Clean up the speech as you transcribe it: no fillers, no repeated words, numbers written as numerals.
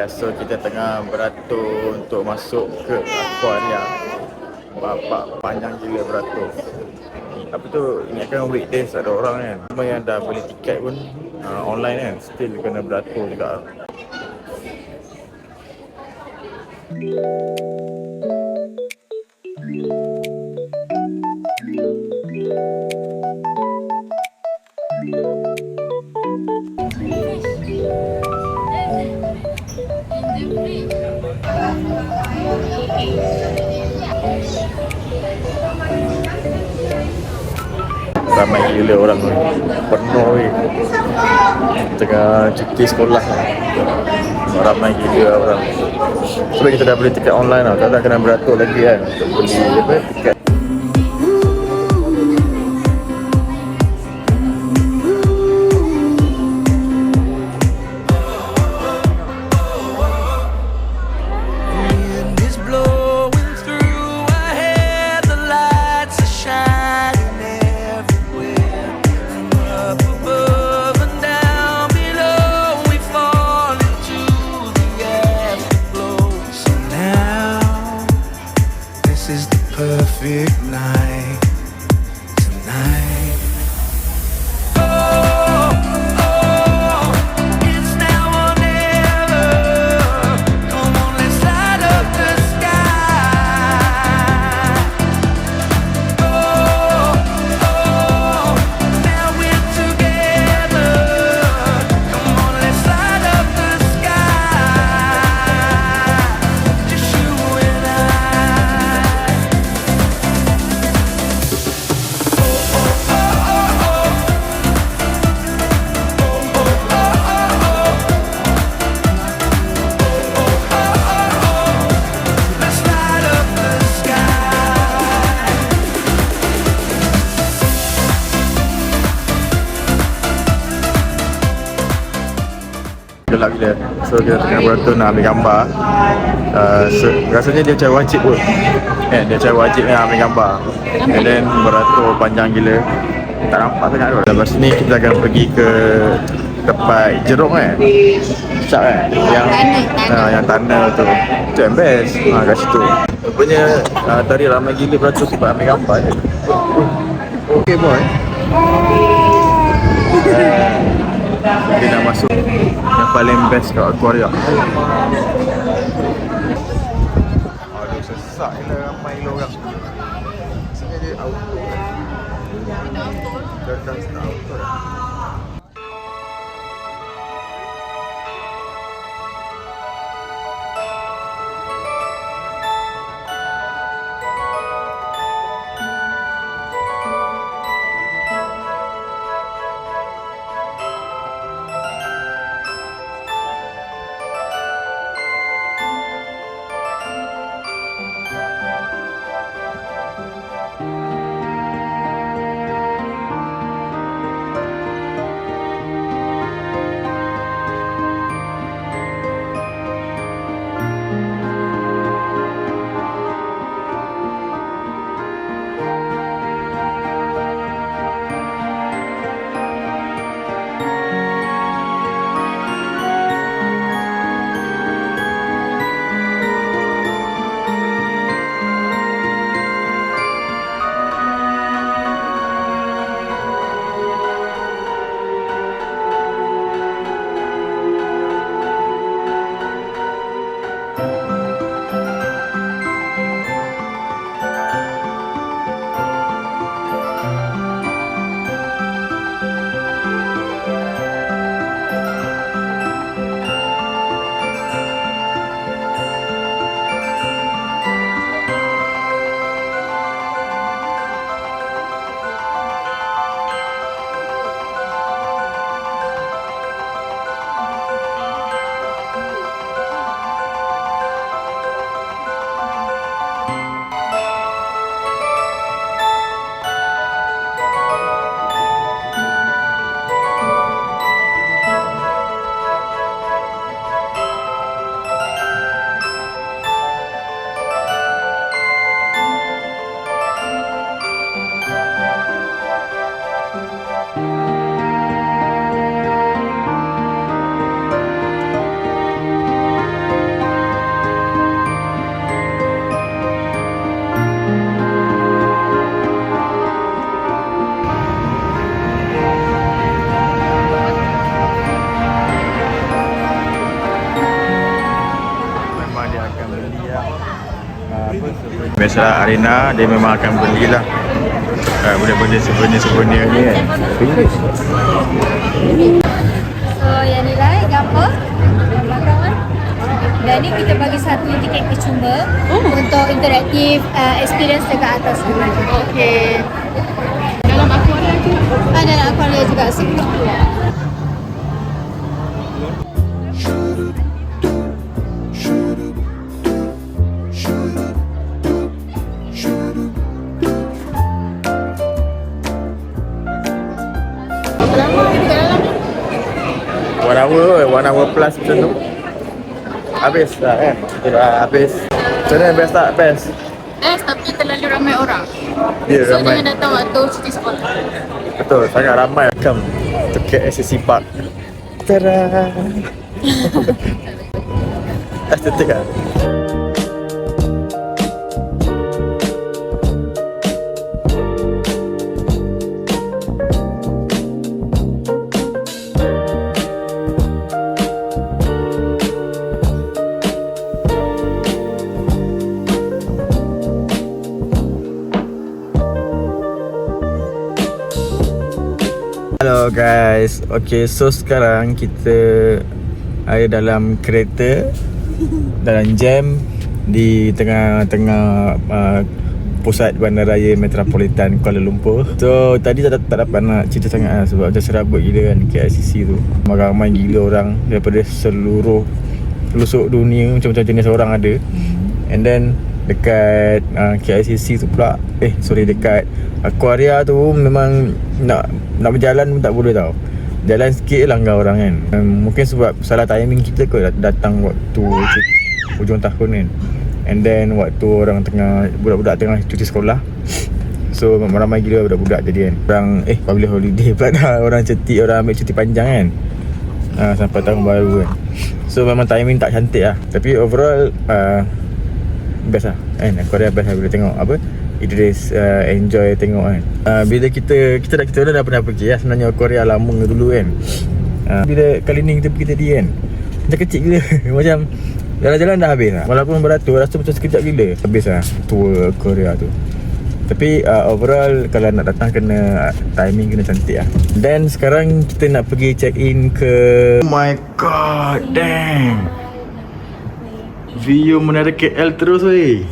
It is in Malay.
So kita tengah beratur untuk masuk ke Aquaria. Bapak panjang gila beratur. Apa tu, ingatkan weekdays ada orang kan. Cuma yang dah beli tiket pun online kan, still kena beratur juga. Ramai gila orang ni, penuh ni. Tengah cuti sekolah ni. Ramai gila orang. Sebab kita dah beli tiket online tau, tak kena beratur lagi kan untuk beli tiket. Perfect night tonight. It's now or never. Come on, let's light up the sky. Now we're together. Come on, let's light up the sky. Just you and I. Gelap gila. So kita tengah beratur nak ambil gambar. Rasanya dia macam wajib pun. Dia macam wajib nak ambil gambar. And then beratur panjang gila. Tak nampak sangat tu. Lepas ni kita akan pergi ke tempat jeruk kan. Syak kan? Yang tanah tu. Itu yang best. Kat situ. Rupanya tadi ramai gila beratur sebab ambil gambar je. Okay boy. Dia nak masuk yang paling best kat Aquaria. Aduh, sesak gila ramai gila orang. Sini dia auto. Dah start auto dah. salah arena, dia memang akan belilah benda-benda souvenir ni kan. So yang nilai gambar kawan. Dan ni kita bagi satu tiket percuma untuk interaktif experience dekat atas tu. Okey. Dalam aquarium tu. Dalam aquarium juga sini. One hour plus macam tu. Habis dah kan? Kita dah habis. Macam mana best tak? Best? Tapi terlalu ramai orang. Ya, So ramai. jangan datang waktu cuti sekolah. Betul, sangat ramai. Welcome to KSCC Park. Tada! Estetik kan? Hello guys. Okay, so sekarang kita ada dalam kereta dalam jam di tengah-tengah pusat bandaraya Metropolitan Kuala Lumpur. So tadi tak dapat nak cerita sangat lah, sebab macam serabut gila kan KLCC tu. Ramai gila orang daripada seluruh pelosok dunia, macam-macam jenis orang ada. And then dekat KLCC tu pula, dekat Aquaria tu memang nak berjalan pun tak boleh tau. Jalan sikit langgar orang kan. Mungkin sebab salah timing kita kot, datang waktu hujung tahun kan. And then waktu orang tengah, budak-budak tengah cuti sekolah. So ramai gila budak-budak jadi kan. Orang public holiday pula dah, orang ambil cuti panjang kan. Sampai tahun baru kan. So memang timing tak cantik lah. Tapi overall best lah kan. Aquaria best lah bila tengok Idris enjoy tengok kan. Bila kita dah pernah pergi lah sebenarnya Aquaria lama dulu kan. Bila kali ni kita pergi tadi kan, macam kecil gila. Macam jalan-jalan dah habis lah. Walaupun beratur, rasa macam sekejap gila habis lah tour Aquaria tu. Tapi overall kalau nak datang kena timing, kena cantik lah. Dan sekarang kita nak pergi check in ke, oh my god, damn, view menara KL terus weh.